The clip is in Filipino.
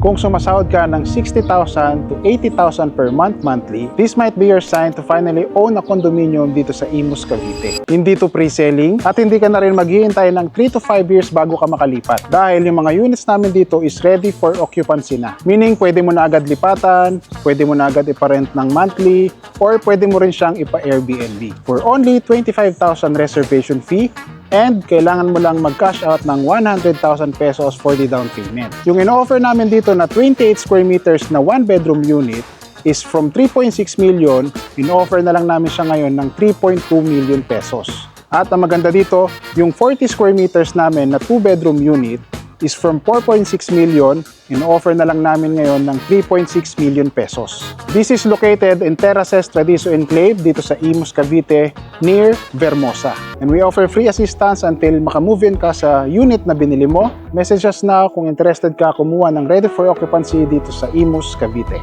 Kung sumasahod ka ng 60,000 to 80,000 per month monthly, this might be your sign to finally own a condominium dito sa Imus, Cavite. Hindi to pre-selling at hindi ka na rin maghihintay ng 3 to 5 years bago ka makalipat dahil yung mga units namin dito is ready for occupancy na. Meaning pwede mo na agad lipatan, pwede mo na agad iparent ng monthly, or pwede mo rin siyang ipa-Airbnb. For only 25,000 reservation fee, and kailangan mo lang mag-cash out ng 100,000 pesos for the down payment. Yung in-offer namin dito na 28 square meters na 1-bedroom unit is from 3.6 million, in-offer na lang namin siya ngayon ng 3.2 million pesos. At ang maganda dito, yung 40 square meters namin na 2-bedroom unit is from 4.6 million, in-offer na lang namin ngayon ng 3.6 million pesos. This is located in Terraces Tradiso Enclave dito sa Imus, Cavite, near Vermosa. And we offer free assistance until makamove in ka sa unit na binili mo. Message us now kung interested ka kumuha ng ready for occupancy dito sa Imus, Cavite.